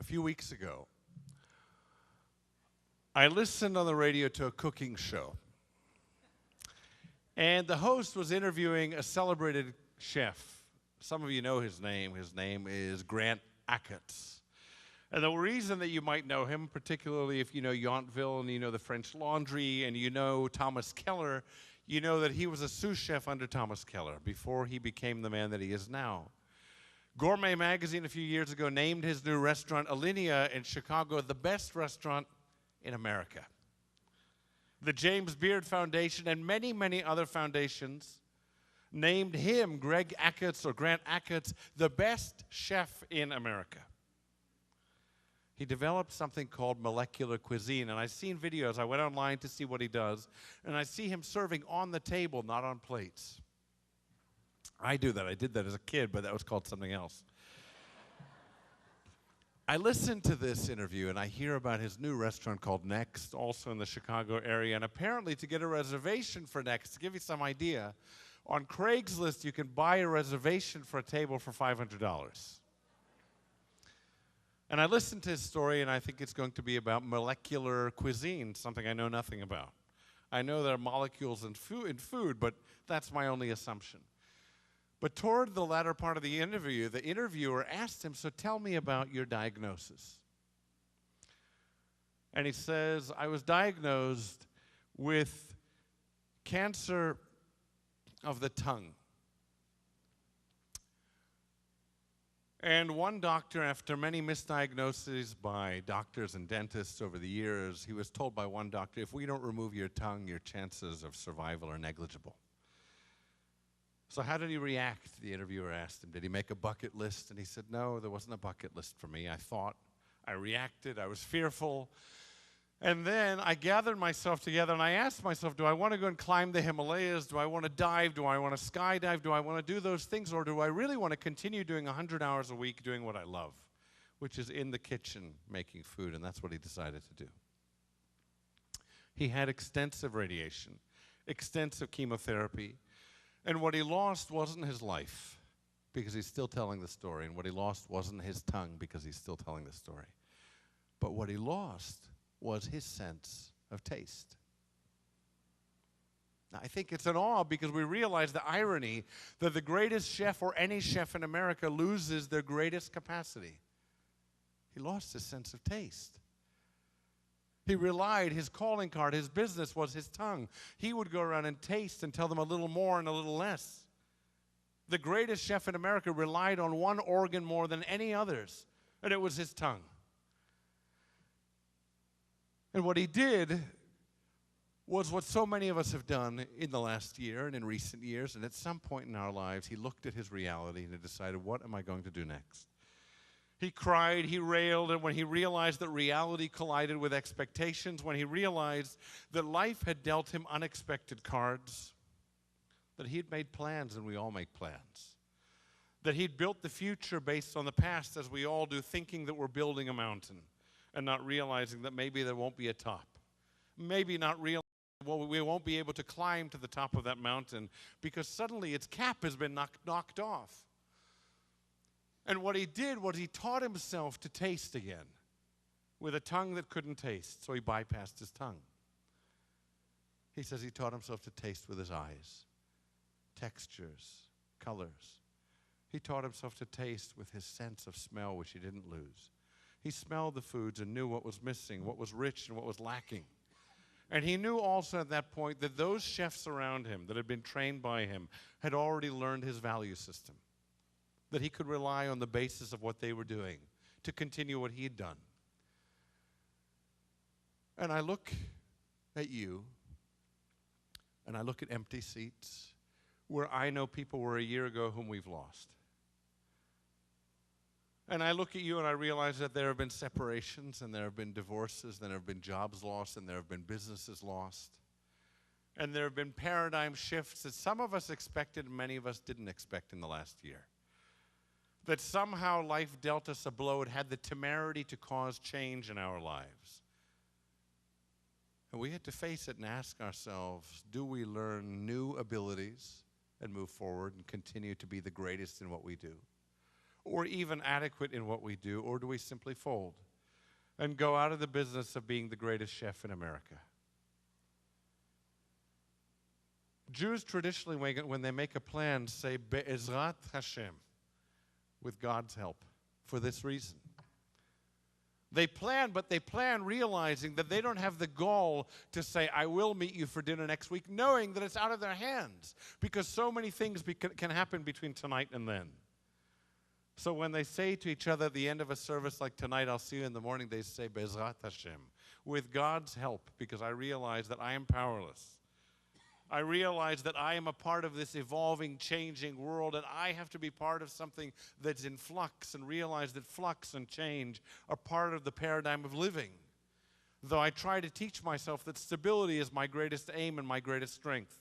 few weeks ago, I listened on the radio to a cooking show. And the host was interviewing a celebrated chef. Some of you know his name. His name is Grant Achatz. And the reason that you might know him, particularly if you know Yountville and you know the French Laundry and you know Thomas Keller, you know that he was a sous chef under Thomas Keller before he became the man that he is now. Gourmet Magazine a few years ago named his new restaurant, Alinea in Chicago, the best restaurant in America. The James Beard Foundation and many, many other foundations named him, Greg Achatz or Grant Achatz, the best chef in America. He developed something called molecular cuisine, and I've seen videos. I went online to see what he does, and I see him serving on the table, not on plates. I do that. I did that as a kid, but that was called something else. I listened to this interview, and I hear about his new restaurant called Next, also in the Chicago area, and apparently to get a reservation for Next, to give you some idea, on Craigslist you can buy a reservation for a table for $500. And I listened to his story, and I think it's going to be about molecular cuisine, something I know nothing about. I know there are molecules in food, but that's my only assumption. But toward the latter part of the interview, the interviewer asked him, so tell me about your diagnosis. And he says, I was diagnosed with cancer of the tongue. And one doctor, after many misdiagnoses by doctors and dentists over the years, he was told by one doctor, if we don't remove your tongue, your chances of survival are negligible. So how did he react? The interviewer asked him. Did he make a bucket list? And he said, no, there wasn't a bucket list for me. I thought, I reacted, I was fearful. And then I gathered myself together and I asked myself, do I want to go and climb the Himalayas? Do I want to dive? Do I want to skydive? Do I want to do those things? Or do I really want to continue doing 100 hours a week doing what I love, which is in the kitchen making food? And that's what he decided to do. He had extensive radiation, extensive chemotherapy. And what he lost wasn't his life, because he's still telling the story. And what he lost wasn't his tongue, because he's still telling the story. But what he lost was his sense of taste. Now, I think it's an awe because we realize the irony that the greatest chef or any chef in America loses their greatest capacity. He lost his sense of taste. He relied, his calling card, his business was his tongue. He would go around and taste and tell them a little more and a little less. The greatest chef in America relied on one organ more than any others, and it was his tongue. And what he did was what so many of us have done in the last year and in recent years, and at some point in our lives, he looked at his reality and he decided, what am I going to do next? He cried, he railed, and when he realized that reality collided with expectations, when he realized that life had dealt him unexpected cards, that he'd made plans, and we all make plans, that he'd built the future based on the past, as we all do, thinking that we're building a mountain, and not realizing that maybe there won't be a top. Maybe not realizing we won't be able to climb to the top of that mountain because suddenly its cap has been knocked off. And what he did was he taught himself to taste again with a tongue that couldn't taste, so he bypassed his tongue. He says he taught himself to taste with his eyes, textures, colors. He taught himself to taste with his sense of smell, which he didn't lose. He smelled the foods and knew what was missing, what was rich and what was lacking. And he knew also at that point that those chefs around him that had been trained by him had already learned his value system, that he could rely on the basis of what they were doing to continue what he had done. And I look at you, and I look at empty seats where I know people were a year ago whom we've lost. And I look at you and I realize that there have been separations and there have been divorces, and there have been jobs lost, and there have been businesses lost. And there have been paradigm shifts that some of us expected and many of us didn't expect in the last year. That somehow life dealt us a blow. It had the temerity to cause change in our lives. And we had to face it and ask ourselves, do we learn new abilities and move forward and continue to be the greatest in what we do? or even adequate in what we do, or do we simply fold and go out of the business of being the greatest chef in America? Jews traditionally, when they make a plan, say Be'ezrat Hashem, with God's help, for this reason. They plan, but they plan realizing that they don't have the gall to say, I will meet you for dinner next week, knowing that it's out of their hands, because so many things can happen between tonight and then. So when they say to each other at the end of a service like tonight, I'll see you in the morning, they say, Be'ezrat Hashem, with God's help, because I realize that I am powerless. I realize that I am a part of this evolving, changing world, and I have to be part of something that's in flux, and realize that flux and change are part of the paradigm of living. Though I try to teach myself that stability is my greatest aim and my greatest strength.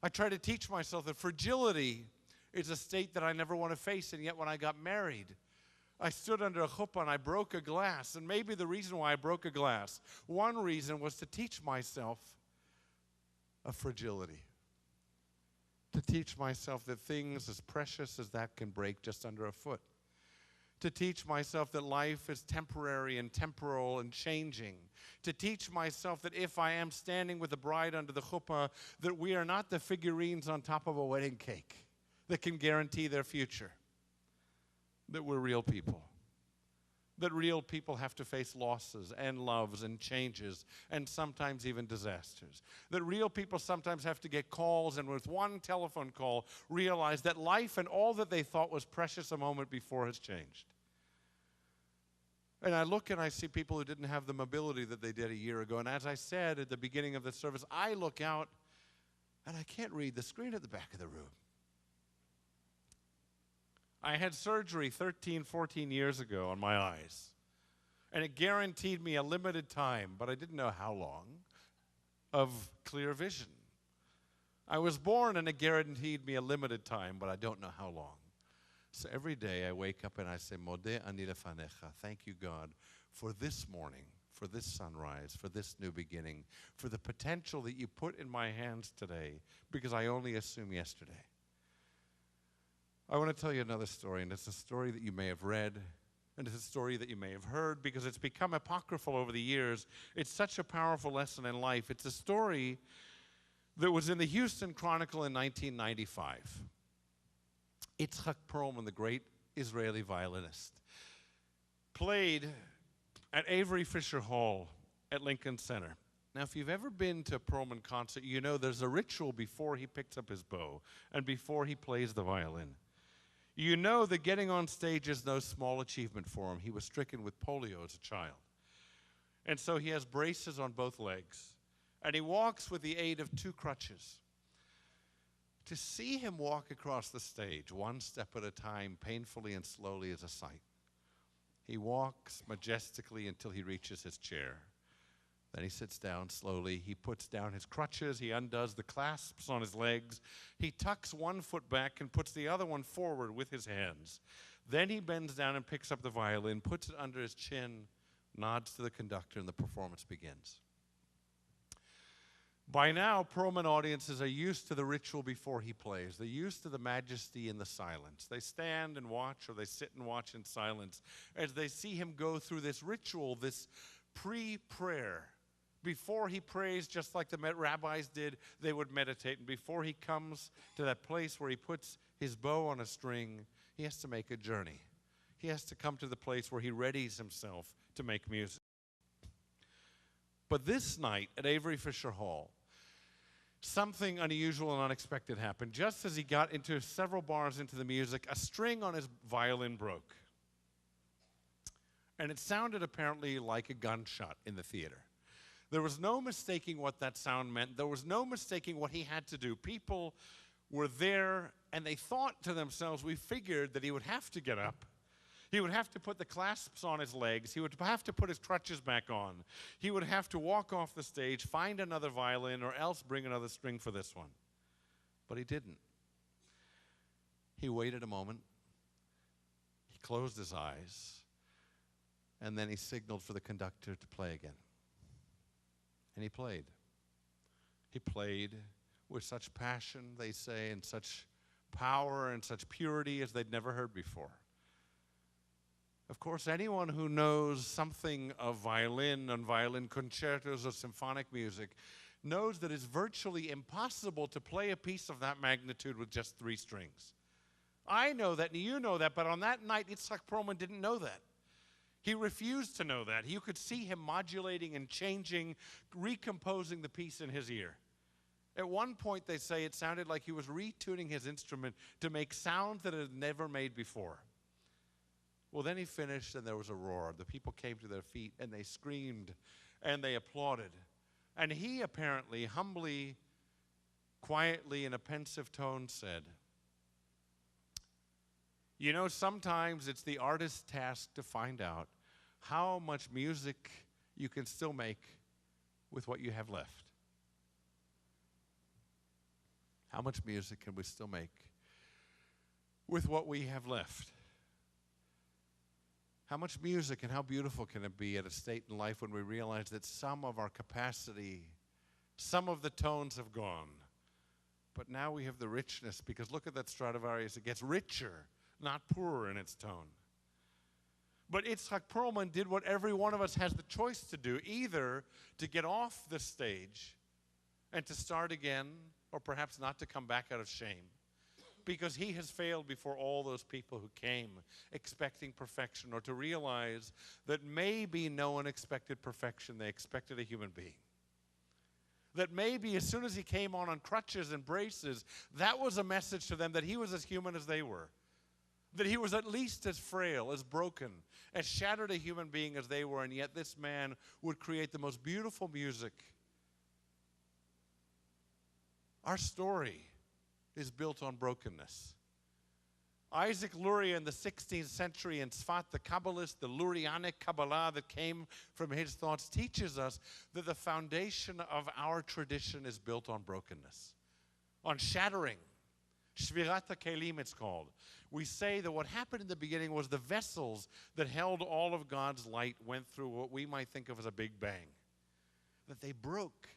I try to teach myself that fragility is a state that I never want to face, and yet when I got married, I stood under a chuppah and I broke a glass, and maybe the reason why I broke a glass, one reason was to teach myself of fragility. To teach myself that things as precious as that can break just under a foot. To teach myself that life is temporary and temporal and changing. To teach myself that if I am standing with the bride under the chuppah, that we are not the figurines on top of a wedding cake that can guarantee their future. That we're real people. That real people have to face losses and loves and changes and sometimes even disasters. That real people sometimes have to get calls, and with one telephone call realize that life and all that they thought was precious a moment before has changed. And I look and I see people who didn't have the mobility that they did a year ago. And as I said at the beginning of the service, I look out and I can't read the screen at the back of the room. I had surgery 13, 14 years ago on my eyes, and it guaranteed me a limited time, but I didn't know how long, of clear vision. I was born and it guaranteed me a limited time, but I don't know how long. So every day I wake up and I say, Modeh ani lefanecha, thank you, God, for this morning, for this sunrise, for this new beginning, for the potential that you put in my hands today, because I only assumed yesterday. I want to tell you another story, and it's a story that you may have read, and it's a story that you may have heard, because it's become apocryphal over the years. It's such a powerful lesson in life. It's a story that was in the Houston Chronicle in 1995. Itzhak Perlman, the great Israeli violinist, played at Avery Fisher Hall at Lincoln Center. Now, if you've ever been to a Perlman concert, you know there's a ritual before he picks up his bow and before he plays the violin. You know that getting on stage is no small achievement for him. He was stricken with polio as a child. And so he has braces on both legs. And he walks with the aid of 2 crutches. To see him walk across the stage, one step at a time, painfully and slowly, is a sight. He walks majestically until he reaches his chair. Then he sits down slowly. He puts down his crutches. He undoes the clasps on his legs. He tucks one foot back and puts the other one forward with his hands. Then he bends down and picks up the violin, puts it under his chin, nods to the conductor, and the performance begins. By now, Perlman audiences are used to the ritual before he plays. They're used to the majesty and the silence. They stand and watch, or they sit and watch in silence as they see him go through this ritual, this pre-prayer. Before he prays, just like the rabbis did, they would meditate. And before he comes to that place where he puts his bow on a string, he has to make a journey. He has to come to the place where he readies himself to make music. But this night at Avery Fisher Hall, something unusual and unexpected happened. Just as he got into several bars into the music, a string on his violin broke. And it sounded apparently like a gunshot in the theater. There was no mistaking what that sound meant. There was no mistaking what he had to do. People were there, and they thought to themselves, we figured that he would have to get up. He would have to put the clasps on his legs. He would have to put his crutches back on. He would have to walk off the stage, find another violin, or else bring another string for this one. But he didn't. He waited a moment. He closed his eyes. And then he signaled for the conductor to play again. And he played. He played with such passion, they say, and such power and such purity as they'd never heard before. Of course, anyone who knows something of violin and violin concertos or symphonic music knows that it's virtually impossible to play a piece of that magnitude with just 3 strings. I know that, and you know that, but on that night, Itzhak Perlman didn't know that. He refused to know that. You could see him modulating and changing, recomposing the piece in his ear. At one point, they say it sounded like he was retuning his instrument to make sounds that it had never made before. Well, then he finished, and there was a roar. The people came to their feet, and they screamed, and they applauded. And he apparently, humbly, quietly, in a pensive tone said, "You know, sometimes it's the artist's task to find out how much music you can still make with what you have left." How much music can we still make with what we have left? How much music and how beautiful can it be at a state in life when we realize that some of our capacity, some of the tones have gone, but now we have the richness, because look at that Stradivarius, it gets richer, not poorer in its tone. But Itzhak Perlman did what every one of us has the choice to do, either to get off the stage and to start again, or perhaps not to come back out of shame, because he has failed before all those people who came expecting perfection, or to realize that maybe no one expected perfection, they expected a human being. That maybe as soon as he came on crutches and braces, that was a message to them that he was as human as they were. That he was at least as frail, as broken, as shattered a human being as they were, and yet this man would create the most beautiful music. Our story is built on brokenness. Isaac Luria in the 16th century in Tzfat, the Kabbalist, the Lurianic Kabbalah that came from his thoughts, teaches us that the foundation of our tradition is built on brokenness, on shattering. Shvirat HaKelim it's called. We say that what happened in the beginning was the vessels that held all of God's light went through what we might think of as a big bang. That they broke.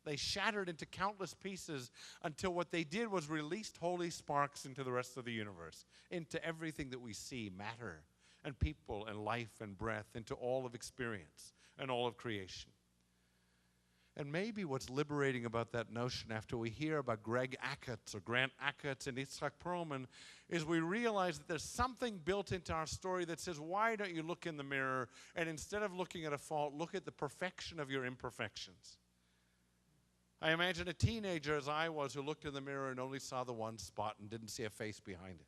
They shattered into countless pieces until what they did was released holy sparks into the rest of the universe, into everything that we see, matter and people and life and breath, into all of experience and all of creation. And maybe what's liberating about that notion after we hear about Greg Achatz or Grant Achatz and Itzhak Perlman is we realize that there's something built into our story that says, why don't you look in the mirror and instead of looking at a fault, look at the perfection of your imperfections? I imagine a teenager, as I was, who looked in the mirror and only saw the one spot and didn't see a face behind it.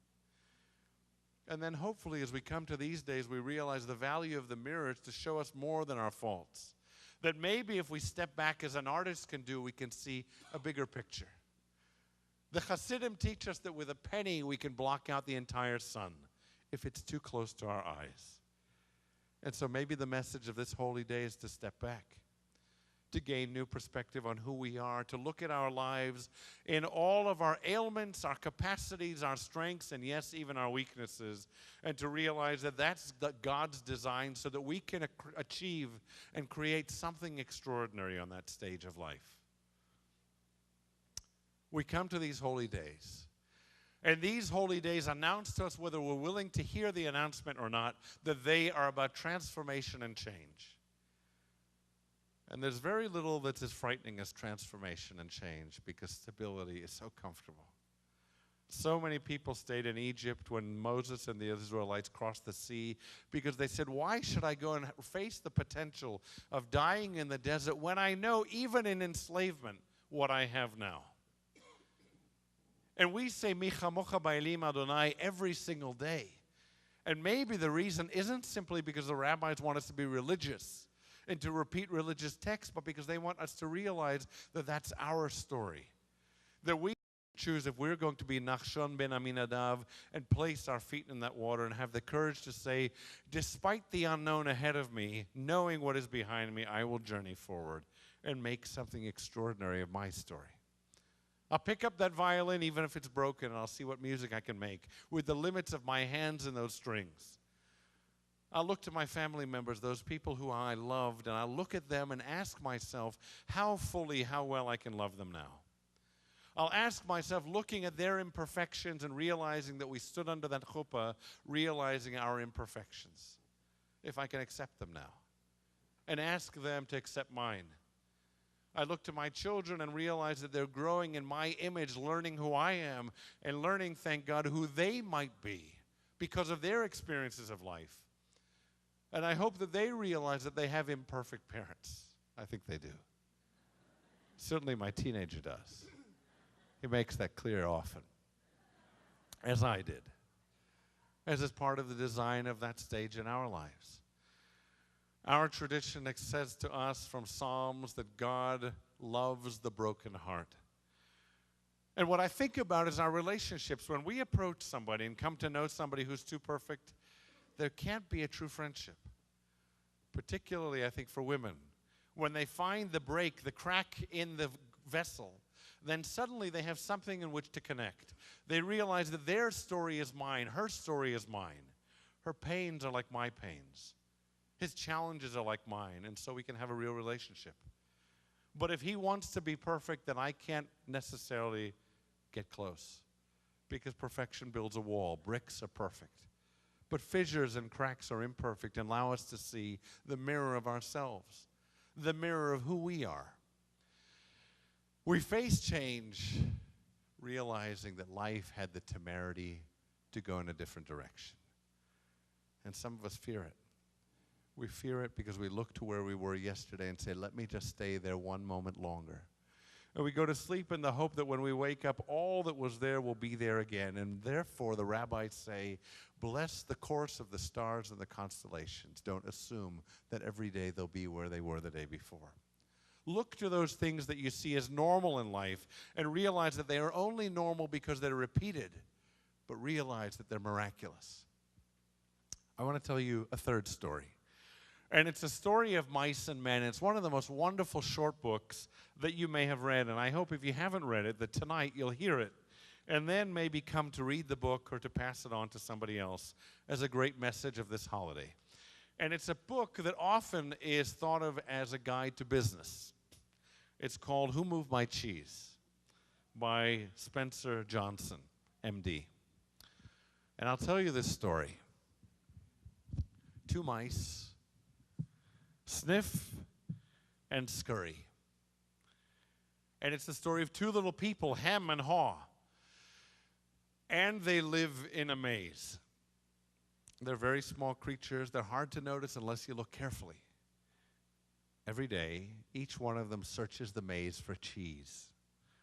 And then hopefully as we come to these days, we realize the value of the mirror is to show us more than our faults. That maybe if we step back as an artist can do, we can see a bigger picture. The Hasidim teach us that with a penny we can block out the entire sun if it's too close to our eyes. And so maybe the message of this holy day is to step back, to gain new perspective on who we are, to look at our lives in all of our ailments, our capacities, our strengths, and yes, even our weaknesses, and to realize that that's God's design so that we can achieve and create something extraordinary on that stage of life. We come to these holy days, and these holy days announce to us, whether we're willing to hear the announcement or not, that they are about transformation and change. And there's very little that's as frightening as transformation and change, because stability is so comfortable. So many people stayed in Egypt when Moses and the Israelites crossed the sea because they said, why should I go and face the potential of dying in the desert when I know, even in enslavement, what I have now? And we say, Mi chamocha ba'elim Adonai, every single day. And maybe the reason isn't simply because the rabbis want us to be religious and to repeat religious texts, but because they want us to realize that that's our story. That we choose if we're going to be Nachshon ben Aminadav and place our feet in that water and have the courage to say, despite the unknown ahead of me, knowing what is behind me, I will journey forward and make something extraordinary of my story. I'll pick up that violin even if it's broken, and I'll see what music I can make with the limits of my hands and those strings. I'll look to my family members, those people who I loved, and I'll look at them and ask myself how fully, how well I can love them now. I'll ask myself, looking at their imperfections and realizing that we stood under that chuppah, realizing our imperfections, if I can accept them now, and ask them to accept mine. I look to my children and realize that they're growing in my image, learning who I am, and learning, thank God, who they might be because of their experiences of life. And I hope that they realize that they have imperfect parents. I think they do. Certainly my teenager does. He makes that clear often, as I did, as is part of the design of that stage in our lives. Our tradition says to us from Psalms that God loves the broken heart. And what I think about is our relationships. When we approach somebody and come to know somebody who's too perfect, there can't be a true friendship. Particularly, I think, for women. When they find the break, the crack in the vessel, then suddenly they have something in which to connect. They realize that their story is mine, her story is mine. Her pains are like my pains. His challenges are like mine, and so we can have a real relationship. But if he wants to be perfect, then I can't necessarily get close, because perfection builds a wall. Bricks are perfect. But fissures and cracks are imperfect and allow us to see the mirror of ourselves, the mirror of who we are. We face change, realizing that life had the temerity to go in a different direction. And some of us fear it. We fear it because we look to where we were yesterday and say, let me just stay there one moment longer. And we go to sleep in the hope that when we wake up, all that was there will be there again. And therefore, the rabbis say, bless the course of the stars and the constellations. Don't assume that every day they'll be where they were the day before. Look to those things that you see as normal in life and realize that they are only normal because they're repeated, but realize that they're miraculous. I want to tell you a third story. And it's a story of mice and men. It's one of the most wonderful short books that you may have read. And I hope if you haven't read it, that tonight you'll hear it and then maybe come to read the book or to pass it on to somebody else as a great message of this holiday. And it's a book that often is thought of as a guide to business. It's called Who Moved My Cheese by Spencer Johnson, MD. And I'll tell you this story. Two mice, Sniff and Scurry. And it's the story of two little people, Hem and Haw. And they live in a maze. They're very small creatures. They're hard to notice unless you look carefully. Every day, each one of them searches the maze for cheese.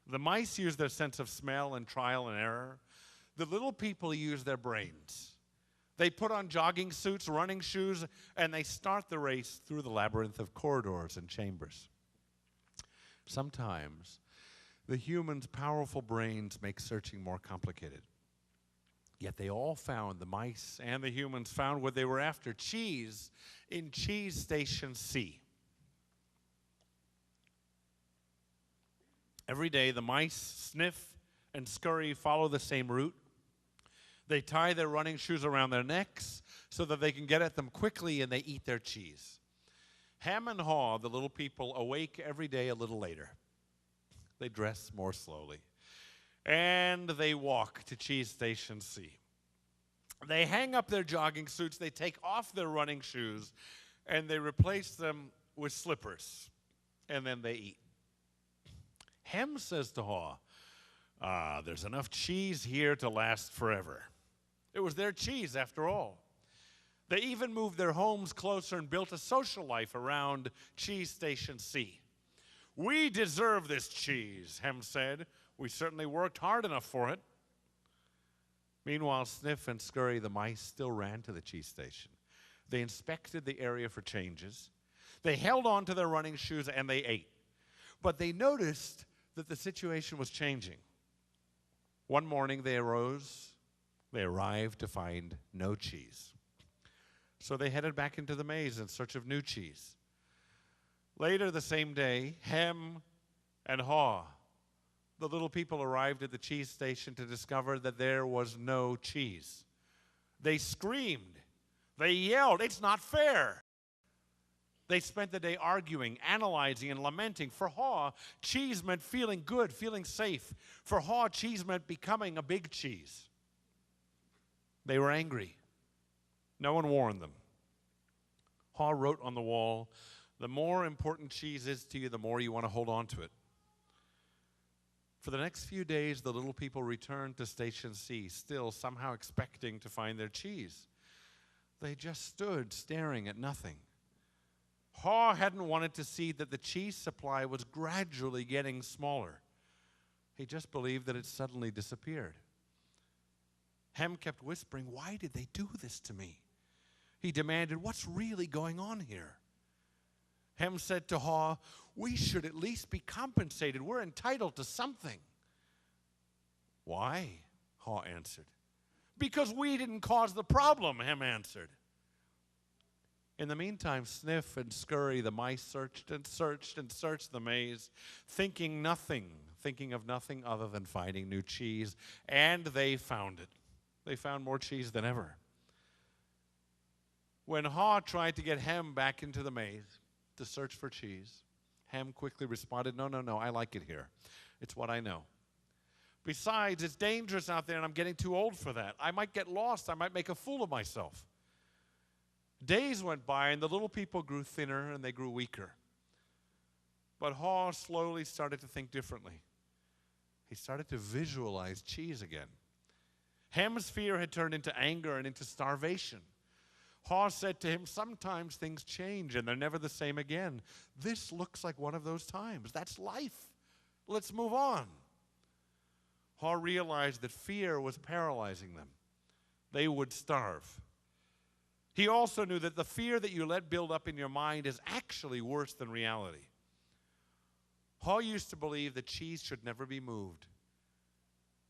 The mice use their sense of smell and trial and error. The little people use their brains. They put on jogging suits, running shoes, and they start the race through the labyrinth of corridors and chambers. Sometimes, the humans' powerful brains make searching more complicated. Yet they all found, the mice and the humans found what they were after, cheese in Cheese Station C. Every day, the mice Sniff and Scurry follow the same route. They tie their running shoes around their necks so that they can get at them quickly, and they eat their cheese. Ham and Haw, the little people, awake every day a little later. They dress more slowly. And they walk to Cheese Station C. They hang up their jogging suits, they take off their running shoes, and they replace them with slippers. And then they eat. Hem says to Haw, there's enough cheese here to last forever. It was their cheese, after all. They even moved their homes closer and built a social life around Cheese Station C. We deserve this cheese, Hem said. We certainly worked hard enough for it. Meanwhile, Sniff and Scurry, the mice, still ran to the cheese station. They inspected the area for changes. They held on to their running shoes and they ate. But they noticed that the situation was changing. One morning they arose. They arrived to find no cheese. So they headed back into the maze in search of new cheese. Later the same day, Hem and Haw, the little people, arrived at the cheese station to discover that there was no cheese. They screamed. They yelled, "It's not fair!" They spent the day arguing, analyzing, and lamenting. For Ha, cheese meant feeling good, feeling safe. For Ha, cheese meant becoming a big cheese. They were angry. No one warned them. Ha wrote on the wall, "The more important cheese is to you, the more you want to hold on to it." For the next few days, the little people returned to Station C, still somehow expecting to find their cheese. They just stood staring at nothing. Ha hadn't wanted to see that the cheese supply was gradually getting smaller. He just believed that it suddenly disappeared. Hem kept whispering, "Why did they do this to me?" He demanded, "What's really going on here?" Hem said to Ha, "We should at least be compensated. We're entitled to something." "Why?" Ha answered. "Because we didn't cause the problem," Hem answered. In the meantime, Sniff and Scurry, the mice, searched and searched and searched the maze, thinking of nothing other than finding new cheese, and they found it. They found more cheese than ever. When Ha tried to get Hem back into the maze to search for cheese, Hem quickly responded, No, I like it here. It's what I know. Besides, it's dangerous out there and I'm getting too old for that. I might get lost. I might make a fool of myself." Days went by and the little people grew thinner and they grew weaker. But Ha slowly started to think differently. He started to visualize cheese again. Hem's fear had turned into anger and into starvation. Ha said to him, "Sometimes things change and they're never the same again. This looks like one of those times. That's life. Let's move on." Ha realized that fear was paralyzing them. They would starve. He also knew that the fear that you let build up in your mind is actually worse than reality. Ha used to believe that cheese should never be moved,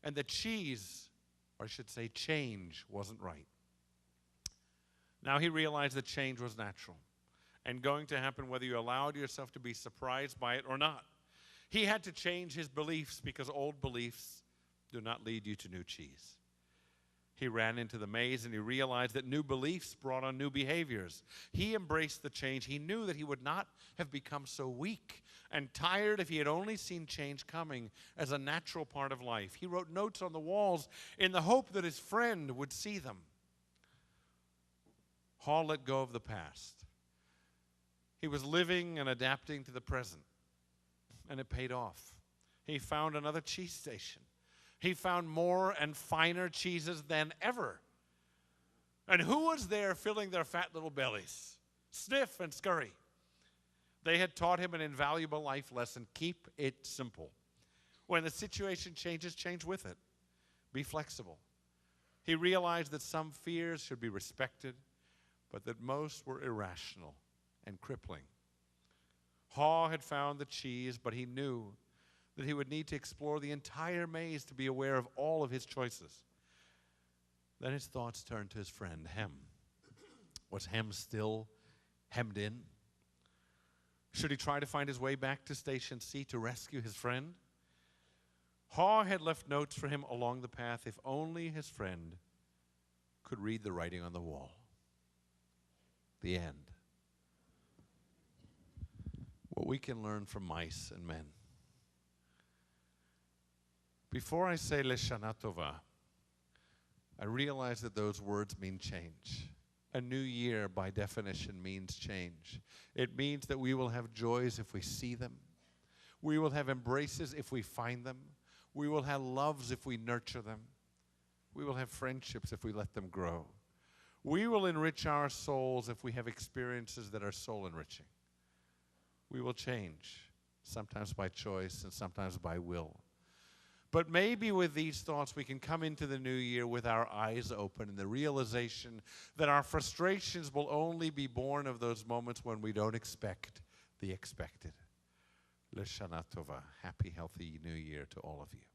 and that cheese, or I should say change, wasn't right. Now he realized that change was natural and going to happen whether you allowed yourself to be surprised by it or not. He had to change his beliefs because old beliefs do not lead you to new cheese. He ran into the maze and he realized that new beliefs brought on new behaviors. He embraced the change. He knew that he would not have become so weak and tired if he had only seen change coming as a natural part of life. He wrote notes on the walls in the hope that his friend would see them. Ha let go of the past. He was living and adapting to the present, and it paid off. He found another cheese station. He found more and finer cheeses than ever. And who was there filling their fat little bellies? Sniff and Scurry. They had taught him an invaluable life lesson. Keep it simple. When the situation changes, change with it. Be flexible. He realized that some fears should be respected, but that most were irrational and crippling. Ha had found the cheese, but he knew that he would need to explore the entire maze to be aware of all of his choices. Then his thoughts turned to his friend, Hem. Was Hem still hemmed in? Should he try to find his way back to Station C to rescue his friend? Ha had left notes for him along the path if only his friend could read the writing on the wall. The end. What we can learn from mice and men. Before I say L'Shana Tova, I realize that those words mean change. A new year, by definition, means change. It means that we will have joys if we see them. We will have embraces if we find them. We will have loves if we nurture them. We will have friendships if we let them grow. We will enrich our souls if we have experiences that are soul-enriching. We will change, sometimes by choice and sometimes by will. But maybe with these thoughts, we can come into the new year with our eyes open and the realization that our frustrations will only be born of those moments when we don't expect the expected. L'Shana Tova. Happy, healthy new year to all of you.